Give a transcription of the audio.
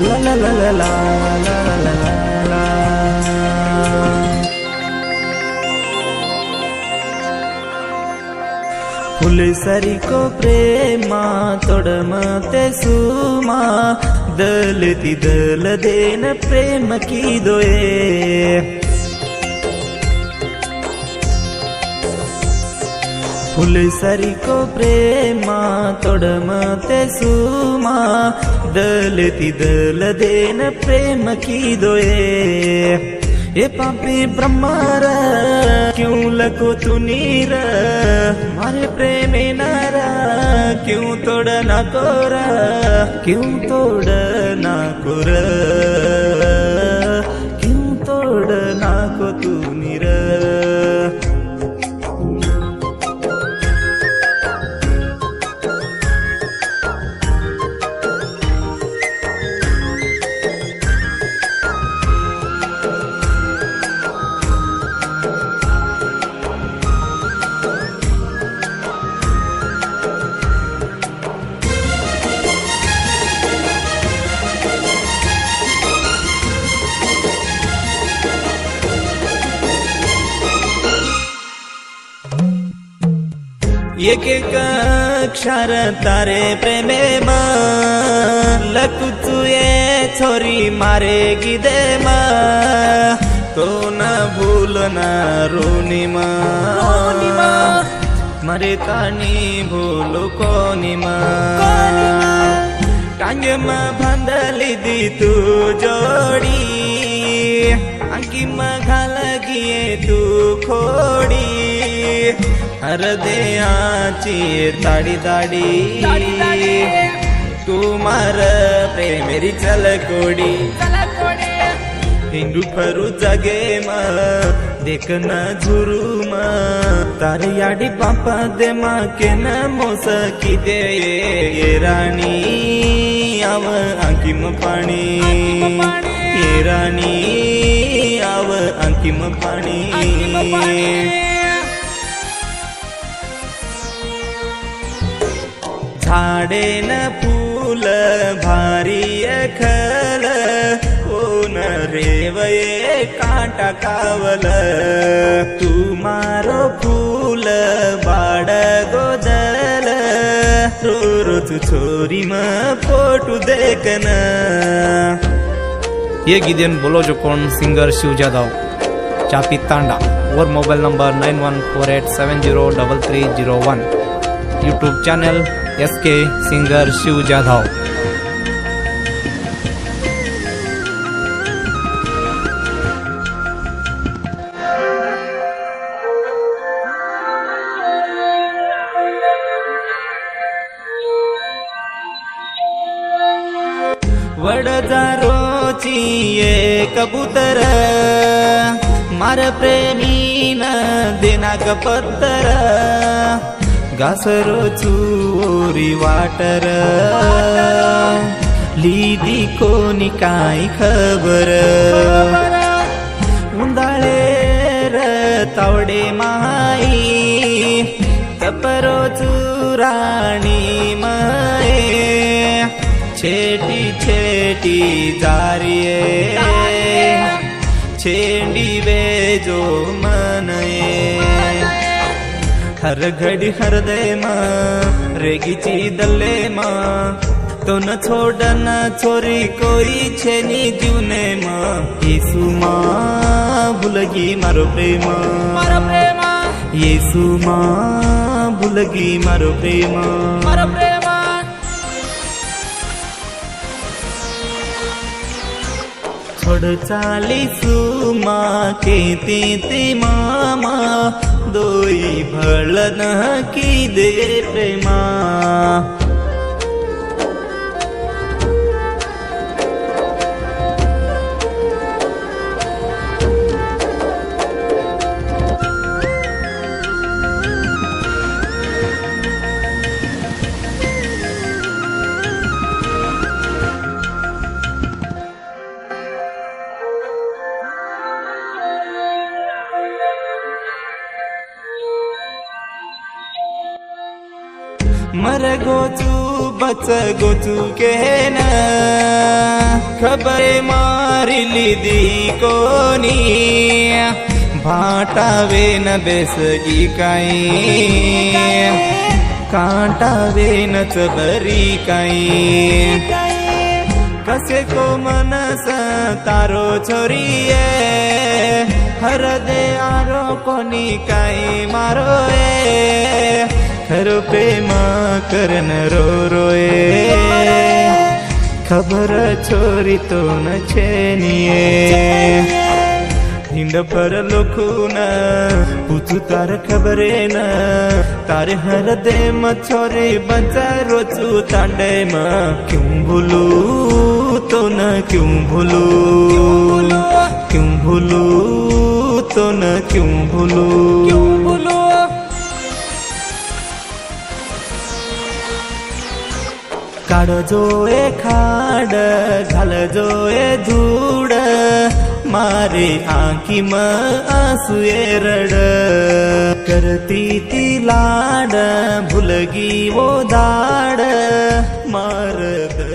ला ला ला ला ला ला ला ला। फुलसरीको प्रेमा तोडमते सुमा दलती दल देन प्रेम की दोये। फुलसरीको प्रेमा तोडमते सुमा दलती दल देन प्रेम की दोये। ए पापी ब्रह्मार क्यों लको तू नीर मारे प्रेमे नारा क्यों तोड़ ना कोरा क्यों तोड़ ना कोर क्यों तोड़ ना को तू नीर। एक एक अक्षर तारे प्रेमे मा लकु तू ये छोरी मारे गिदे मा तो न भूल न रोनी मा मरे तानी भूलो कोनी मा टांगे मा भांडली दी तू जोड़ी अंकी मा घालगिये तू खोडी हृदयाची ताडी दाडी तू मार प्रेमेरी चलकोडी हिंदू फरू जगे मा देखना झुरू मा तारे याडी पापा दे मा के न मोस की दे ये राणी आव अंकिम पाणी ये राणी आव अंकिम पाणी। झाडे न फूल भारी खल कोण रेवये कांटा कावल तू मारो फूल बाड गोदल रोज छोरी म फोटू देखन। ये गीत बोलो जो कौन सिंगर शिव जाधव चापी तांडा और mobile number 9148703301। YouTube channel SK singer Shiv Jadhav. वडजारोची ये कबूतर मार प्रेमी न देना कपत्तर घासरो चोरी वाटर लीदी कोणी काय खबर उंदाळे र तावडे माई तपरो चुराणी माये छेटी छेटी जारिये छेंडी बेजो मनये हर घड़ी हृदय माँ रेगीची दल्ले माँ तो न छोड़ न छोरी कोई छेनी जीवने माँ यीशु माँ भूलगी मारो प्रेम यीशु माँ भूलगी मारो प्रेम। छोड़ चाली सुमा के ती मामा दोई भलन की दे प्रेमा। मर गोचू बच गोचू के न खबर मारी लीदी कोणी भाटावे न बेसगी काई कांटावे न चबरी काई कसे को मनस तारो छोरीए हर दे आरो कोणी काई मारो खरो प्रेम करन रो रोए खबर छोरी तो न छेनिए हिंड पर लोखून पूछू तार खबरे न तारे हर दे छोरे बचा रोचू तांडे म क्यों भूलू तो न क्यों भूलू क्यों भूलू तो न क्यों भूलू काढ जो खाड घाल जो धूड मारे आँखी म आंसुए रड करती ती लाड भुलगी वो दाड मारद